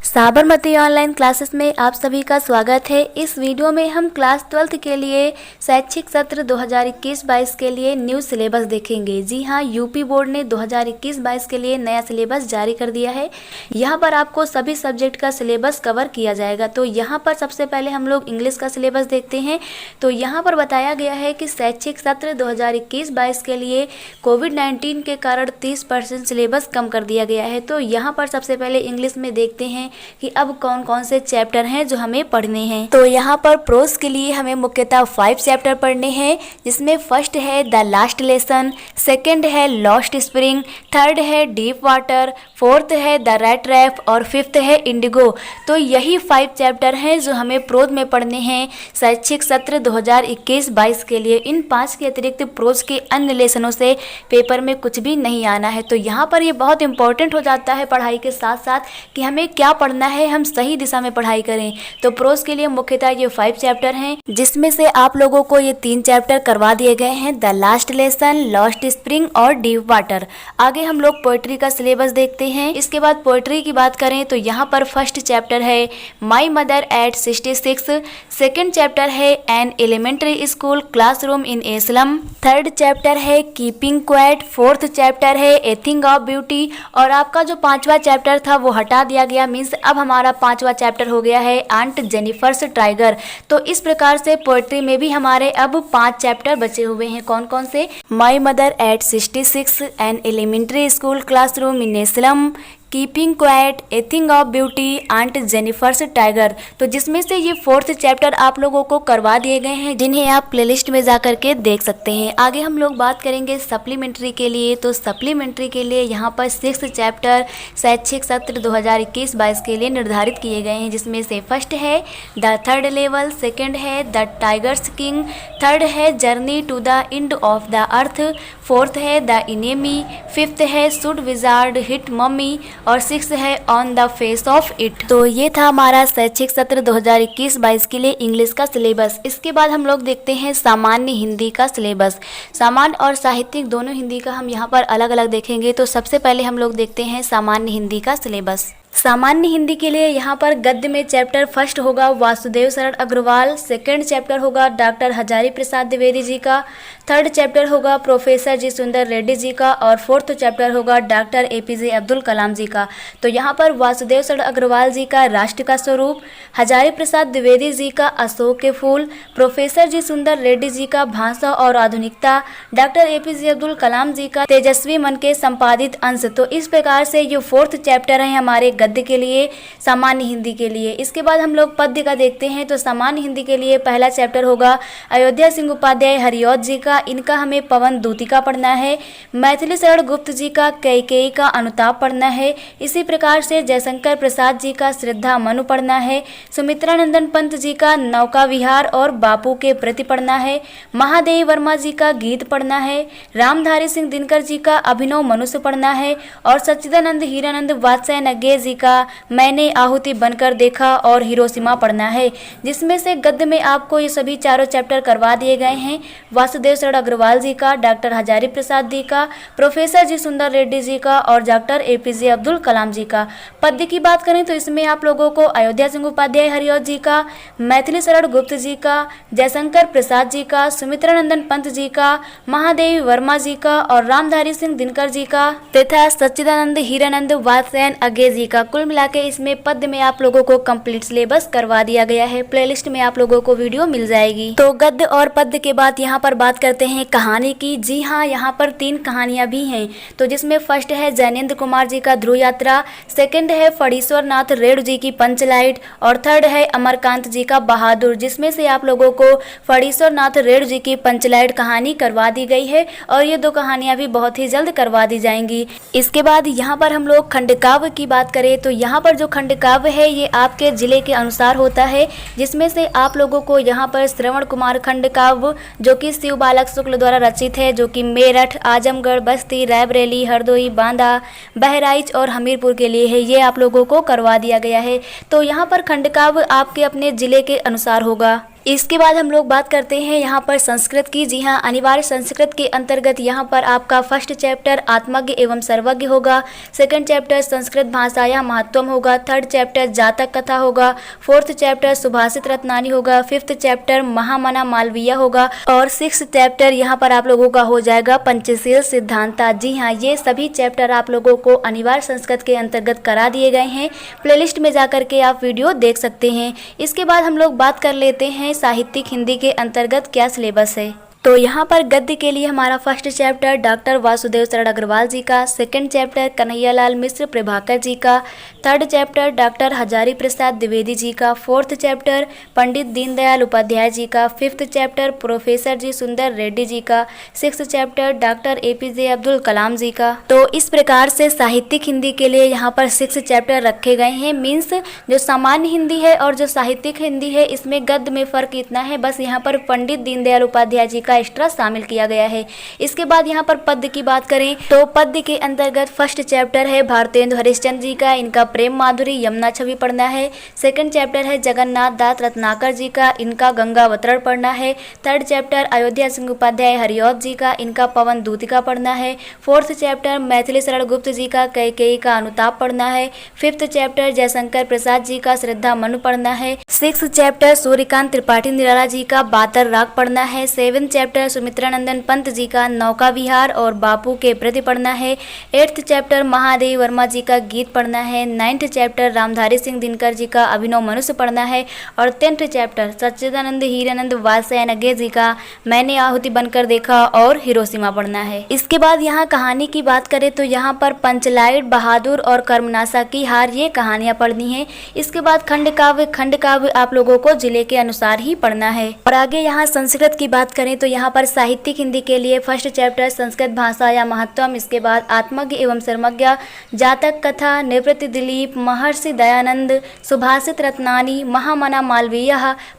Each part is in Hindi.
साबरमती ऑनलाइन क्लासेस में आप सभी का स्वागत है। इस वीडियो में हम क्लास 12th के लिए शैक्षिक सत्र 2021-22 के लिए न्यू सिलेबस देखेंगे। जी हाँ, यूपी बोर्ड ने 2021-22 के लिए नया सिलेबस जारी कर दिया है। यहाँ पर आपको सभी सब्जेक्ट का सिलेबस कवर किया जाएगा। तो यहाँ पर सबसे पहले हम लोग इंग्लिश का सिलेबस देखते हैं। तो यहाँ पर बताया गया है कि शैक्षिक सत्र 2021-22 के लिए कोविड-19 के कारण 30% सिलेबस कम कर दिया गया है। तो यहाँ पर सबसे पहले इंग्लिश में देखते हैं कि अब कौन कौन से चैप्टर हैं जो हमें पढ़ने हैं। तो यहाँ पर प्रोज के लिए हमें मुख्यतः 5 चैप्टर पढ़ने हैं, जिसमें फर्स्ट है द लास्ट लेसन, सेकंड है लॉस्ट स्प्रिंग, थर्ड है डीप वाटर, फोर्थ है द रेड रैप और फिफ्थ है इंडिगो। तो यही 5 चैप्टर हैं जो हमें प्रोज में पढ़ने हैं शैक्षिक सत्र 2021-22 के लिए। इन 5 के अतिरिक्त प्रोज के अन्य लेसनों से पेपर में कुछ भी नहीं आना है। तो यहाँ पर ये बहुत इंपॉर्टेंट हो जाता है पढ़ाई के साथ साथ कि हमें क्या पढ़ना है, हम सही दिशा में पढ़ाई करें। तो प्रोज के लिए मुख्यतः ये 5 चैप्टर हैं, जिसमें से आप लोगों को ये 3 चैप्टर करवा दिए गए हैं, the last lesson, lost spring और डीप वाटर। आगे हम लोग पोएट्री का सिलेबस देखते हैं। इसके बाद पोएट्री की बात करें तो यहाँ पर फर्स्ट चैप्टर है my mother at 66, second chapter है an elementary school classroom in a slum, third chapter है कीपिंग क्वाइट, फोर्थ चैप्टर है ए थिंग ऑफ ब्यूटी और आपका जो 5वां चैप्टर था वो हटा दिया गया। मीन्स अब हमारा 5वां चैप्टर हो गया है आंट जेनिफर्स टाइगर। तो इस प्रकार से पोएट्री में भी हमारे अब 5 चैप्टर बचे हुए हैं। कौन कौन से? My mother at 66, an elementary school classroom in a slum, keeping quiet, a thing of beauty, aunt Jennifer's tiger. तो जिसमें से ये 4th चैप्टर आप लोगों को करवा दिए गए हैं, जिन्हें आप प्लेलिस्ट में जा करके देख सकते हैं। आगे हम लोग बात करेंगे सप्लीमेंट्री के लिए। तो सप्लीमेंट्री के लिए यहाँ पर 6 चैप्टर शैक्षिक सत्र 2021-22 के लिए निर्धारित किए गए हैं, जिसमें से फर्स्ट है द थर्ड लेवल, सेकेंड है द टाइगर्स किंग, थर्ड है journey to the end of the earth, fourth है द इनेमी, फिफ्थ है शुड विजार्ड हिट मम्मी और 6 है on the face of it. तो ये था हमारा शैक्षिक सत्र 2021-22 के लिए इंग्लिश का सिलेबस। इसके बाद हम लोग देखते हैं सामान्य हिंदी का सिलेबस। सामान्य और साहित्यिक दोनों हिंदी का हम यहाँ पर अलग अलग देखेंगे। तो सबसे पहले हम लोग देखते हैं सामान्य हिंदी का सिलेबस। सामान्य हिंदी के लिए यहाँ पर गद्य में चैप्टर फर्स्ट होगा वासुदेव शरण अग्रवाल, सेकंड चैप्टर होगा डॉक्टर हजारी प्रसाद द्विवेदी जी का, थर्ड चैप्टर होगा प्रोफेसर जी सुंदर रेड्डी जी का और फोर्थ चैप्टर होगा डॉक्टर एपीजे अब्दुल कलाम जी का। तो यहाँ पर वासुदेव शरण अग्रवाल जी का राष्ट्र का स्वरूप, हजारी प्रसाद द्विवेदी जी का अशोक के फूल, प्रोफेसर जी सुंदर रेड्डी जी का भाषा और आधुनिकता, डॉक्टर एपीजे अब्दुल कलाम जी का तेजस्वी मन के संपादित अंश। तो इस प्रकार से ये 4th चैप्टर है हमारे गद्य के लिए, सामान्य हिंदी के लिए। इसके बाद हम लोग पद्य का देखते हैं। तो सामान्य हिंदी के लिए पहला चैप्टर होगा अयोध्या सिंह उपाध्याय हरिऔध जी का, इनका हमें पवन दूतिका पढ़ना है। मैथिली शरण गुप्त जी का कैकेयी का अनुताप पढ़ना है। इसी प्रकार से जयशंकर प्रसाद जी का श्रद्धा मनु पढ़ना है। सुमित्रानंदन पंत जी का नौका विहार और बापू के प्रति पढ़ना है। महादेवी वर्मा जी का गीत पढ़ना है। रामधारी सिंह दिनकर जी का अभिनव मनुष्य पढ़ना है और सच्चिदानंद हीरानंद वात्स्यायन नगे जी का मैंने आहुति बनकर देखा और हिरोशिमा पढ़ना है। जिसमें से गद्य में आपको ये सभी चारों चैप्टर करवा दिए गए हैं वासुदेव शरण अग्रवाल जी का, डॉक्टर हजारी प्रसाद जी का, प्रोफेसर जी सुंदर रेड्डी जी का और डॉक्टर एपीजे अब्दुल कलाम जी का। पद्य की बात करें तो इसमें आप लोगों को अयोध्या सिंह उपाध्याय हरिऔध जी का, मैथिली शरण गुप्त जी का, जयशंकर प्रसाद जी का, सुमित्रानंदन पंत जी का, महादेवी वर्मा जी का और रामधारी सिंह दिनकर जी का तथा सच्चिदानंद हीरानंद वात्स्यायन नगे जी का। कुल मिला के इसमें पद्य में आप लोगों को कंप्लीट सिलेबस करवा दिया गया है। प्लेलिस्ट में आप लोगों को वीडियो मिल जाएगी। तो गद्य और पद्य के बाद यहाँ पर बात करते हैं कहानी की। जी हाँ, यहाँ पर 3 कहानियां भी हैं। तो जिसमें फर्स्ट है जैनेन्द्र कुमार जी का ध्रुव यात्रा, सेकंड है फणीश्वर नाथ रेणु जी की पंचलाइट और थर्ड है अमरकांत जी का बहादुर। जिसमें से आप लोगों को फणीश्वर नाथ रेणु जी की पंचलाइट कहानी करवा दी गई है और ये 2 कहानियां भी बहुत ही जल्द करवा दी जाएंगी। इसके बाद यहाँ पर हम लोग खंडकाव्य की बात करें तो यहाँ पर जो खंडकाव्य है ये आपके जिले के अनुसार होता है। जिसमें से आप लोगों को यहाँ पर श्रवण कुमार खंडकाव्य जो कि शिव बालक शुक्ल द्वारा रचित है, जो कि मेरठ, आजमगढ़, बस्ती, रायबरेली, हरदोई, बांदा, बहराइच और हमीरपुर के लिए है, ये आप लोगों को करवा दिया गया है। तो यहाँ पर खंडकाव्य आपके अपने जिले के अनुसार होगा। इसके बाद हम लोग बात करते हैं यहाँ पर संस्कृत की। जी हाँ, अनिवार्य संस्कृत के अंतर्गत यहाँ पर आपका फर्स्ट चैप्टर आत्मज्ञ एवं सर्वज्ञ होगा, सेकंड चैप्टर संस्कृत भाषाया महत्वम होगा, थर्ड चैप्टर जातक कथा होगा, फोर्थ चैप्टर सुभाषित रत्नानी होगा, फिफ्थ चैप्टर महामना मालवीय होगा और सिक्स्थ चैप्टर यहाँ पर आप लोगों का हो जाएगा पंचशील सिद्धांता। जी हाँ, ये सभी चैप्टर आप लोगों को अनिवार्य संस्कृत के अंतर्गत करा दिए गए हैं। प्लेलिस्ट में जाकर के आप वीडियो देख सकते हैं। इसके बाद हम लोग बात कर लेते हैं साहित्यिक हिंदी के अंतर्गत क्या सिलेबस है। तो यहाँ पर गद्य के लिए हमारा फर्स्ट चैप्टर डॉक्टर वासुदेव शरण अग्रवाल जी का, सेकंड चैप्टर कन्हैयालाल मिश्र प्रभाकर जी का, third chapter doctor Hazari Prasad Dwivedi ji का, फोर्थ चैप्टर पंडित दीनदयाल उपाध्याय जी का, fifth chapter professor G Sundar Reddy ji का, sixth chapter doctor APJ Abdul Kalam ji का। तो इस प्रकार से साहित्यिक हिंदी के लिए यहाँ पर 6 चैप्टर रखे गए हैं। मीन्स जो सामान्य हिंदी है और जो साहित्यिक हिंदी है इसमें गद्य में फ़र्क इतना है, बस यहाँ पर पंडित दीनदयाल उपाध्याय जी का एक्स्ट्रा शामिल किया गया है। इसके बाद यहाँ पर पद्य की बात करें तो पद्य के अंतर्गत फर्स्ट चैप्टर है भारतेंदु हरिश्चंद्र जी का, इनका प्रेम माधुरी यमुना छवि पढ़ना है। सेकंड चैप्टर है जगन्नाथ दास रत्नाकर जी का, इनका गंगावतरण पढ़ना है। थर्ड चैप्टर अयोध्या सिंह उपाध्याय हरिऔध जी का, इनका पवन दूतिका पढ़ना है। फोर्थ चैप्टर मैथिली शरण गुप्त जी का कैकेयी का अनुताप पढ़ना है। फिफ्थ चैप्टर जयशंकर प्रसाद जी का श्रद्धा मनु पढ़ना है। सिक्स्थ चैप्टर सूर्यकांत त्रिपाठी निराला जी का बातर राग पढ़ना है। सेवेंथ चैप्टर सुमित्रानंदन पंत जी का नौका विहार और बापू के प्रति पढ़ना है। एट्थ चैप्टर महादेव वर्मा जी का गीत पढ़ना है। नाइन्थ चैप्टर रामधारी सिंह दिनकर जी का अभिनव मनुष्य पढ़ना है और 10th चैप्टर सच्चिदानंद हीरानंद वात्स्यायन जी का मैंने आहुति बनकर देखा और हिरोशिमा पढ़ना है। इसके बाद यहाँ कहानी की बात करें तो यहाँ पर पंचलाइट, बहादुर और कर्मनाशा की हार ये कहानियाँ पढ़नी है। इसके बाद खंड काव्य आप लोगों को जिले के अनुसार ही पढ़ना है। और आगे यहाँ संस्कृत की बात करें तो यहाँ पर साहित्यिक हिंदी के लिए फर्स्ट चैप्टर संस्कृत भाषा या महत्वम, इसके बाद आत्मज्ञ एवं सर्वज्ञ, जातक कथा, निवृत्ति दिलीप, महर्षि दयानंद, सुभाषित रत्नानी, महामना मालवीय,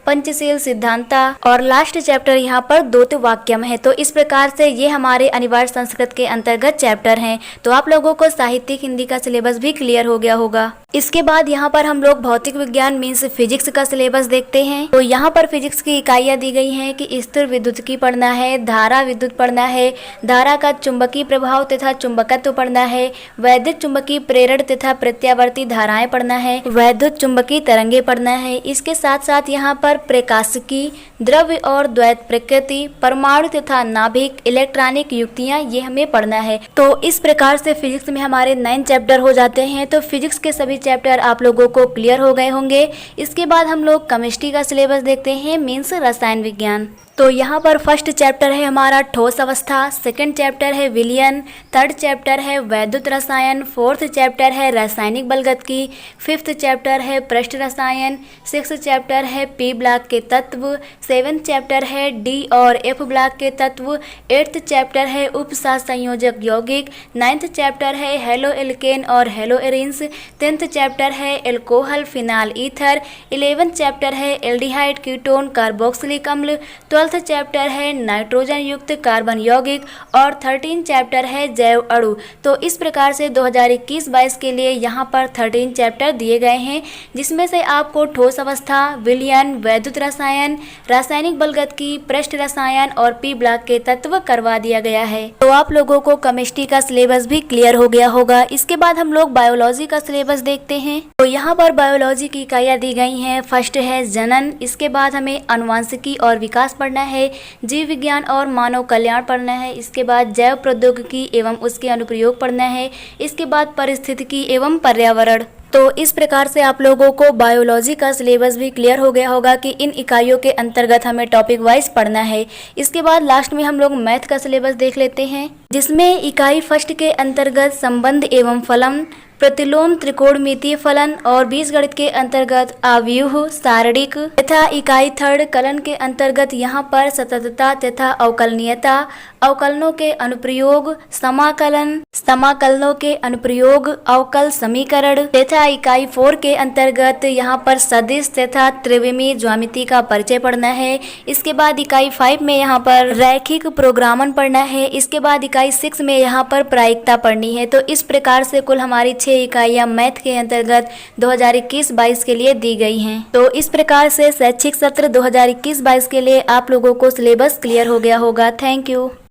पंचशील सिद्धांता और लास्ट चैप्टर यहाँ पर द्योतवाक्यम है। तो इस प्रकार से ये हमारे अनिवार्य संस्कृत के अंतर्गत चैप्टर हैं। तो आप लोगों को साहित्यिक हिंदी का सिलेबस भी क्लियर हो गया होगा। इसके बाद यहाँ पर हम लोग भौतिक विज्ञान मीन्स फिजिक्स का सिलेबस देखते हैं। तो यहाँ पर फिजिक्स की इकाइयाँ दी गई हैं कि स्थिर विद्युत की पढ़ना है, धारा विद्युत पढ़ना है, धारा का चुंबकीय प्रभाव तथा चुंबकत्व पढ़ना है, वैद्युत चुंबकीय प्रेरण तथा प्रत्यावर्ती धाराएं पढ़ना है, वैद्युत चुंबकीय तरंगे पढ़ना है। इसके साथ साथ यहाँ पर प्रकाशिकी, द्रव्य और द्वैत प्रकृति, परमाणु तथा नाभिक, इलेक्ट्रॉनिक युक्तियाँ ये हमें पढ़ना है। तो इस प्रकार से फिजिक्स में हमारे 9 चैप्टर हो जाते हैं। तो फिजिक्स के सभी चैप्टर आप लोगों को क्लियर हो गए होंगे। इसके बाद हम लोग केमिस्ट्री का सिलेबस देखते हैं मीन्स रसायन विज्ञान। तो यहाँ पर फर्स्ट चैप्टर है हमारा ठोस अवस्था, सेकंड चैप्टर है विलयन, थर्ड चैप्टर है वैद्युत रसायन, फोर्थ चैप्टर है रासायनिक बलगतकी, फिफ्थ चैप्टर है पृष्ठ रसायन, सिक्स्थ चैप्टर है P ब्लॉक के तत्व, सेवेंथ चैप्टर है D और F ब्लॉक के तत्व, एट्थ चैप्टर है उपसार संयोजक यौगिक, नाइन्थ चैप्टर है हेलो एल्केन और हेलो एरिन्स, 10th चैप्टर है alcohol phenol ether, 11th chapter है एल्डिहाइड कीटोन कार्बोक्सिलिक अम्ल, 12th चैप्टर है नाइट्रोजन युक्त कार्बन यौगिक और 13 चैप्टर है जैव अणु। तो इस प्रकार से 2021-22 के लिए यहाँ पर 13 चैप्टर दिए गए हैं, जिसमें से आपको ठोस अवस्था, विलयन, वैद्युत रसायन, रासायनिक बलगतकी, पृष्ठ रसायन और P ब्लॉक के तत्व करवा दिया गया है। तो आप लोगों को केमिस्ट्री का सिलेबस भी क्लियर हो गया होगा। इसके बाद हम लोग बायोलॉजी का सिलेबस देखते हैं। तो यहाँ पर बायोलॉजी की इकाइयाँ दी गई हैं। फर्स्ट है जनन, इसके बाद हमें अनुवांशिकी और विकास पढ़ना है, जीव विज्ञान और मानव कल्याण पढ़ना है, इसके बाद जैव प्रौद्योगिकी एवं उसके अनुप्रयोग पढ़ना है, इसके बाद परिस्थितिकी एवं पर्यावरण। तो इस प्रकार से आप लोगों को बायोलॉजी का सिलेबस भी क्लियर हो गया होगा कि इन इकाइयों के अंतर्गत हमें टॉपिक वाइज पढ़ना है। इसके बाद लास्ट में हम लोग मैथ का सिलेबस देख लेते हैं, जिसमें इकाई फर्स्ट के अंतर्गत संबंध एवं फलन, प्रतिलोम, त्रिकोणमितीय फलन और बीजगणित के अंतर्गत आव्यूह, सारणिक तथा इकाई थर्ड कलन के अंतर्गत यहाँ पर सततता तथा अवकलनीयता, अवकलनों के अनुप्रयोग, समाकलन, समाकलनों के अनुप्रयोग, अवकल समीकरण तथा इकाई 4 के अंतर्गत यहाँ पर सदिश तथा त्रिविमीय ज्यामिति का परिचय पढ़ना है। इसके बाद इकाई 5 में यहाँ पर रैखिक प्रोग्रामन पढ़ना है। इसके बाद इकाई 6 में यहाँ पर प्रायिकता पढ़नी है। तो इस प्रकार से कुल हमारी 6 इकाइयाँ मैथ के अंतर्गत 2021-22 के लिए दी गई हैं। तो इस प्रकार से शैक्षिक सत्र 2021-22 के लिए आप लोगों को सिलेबस क्लियर हो गया होगा। Thank you.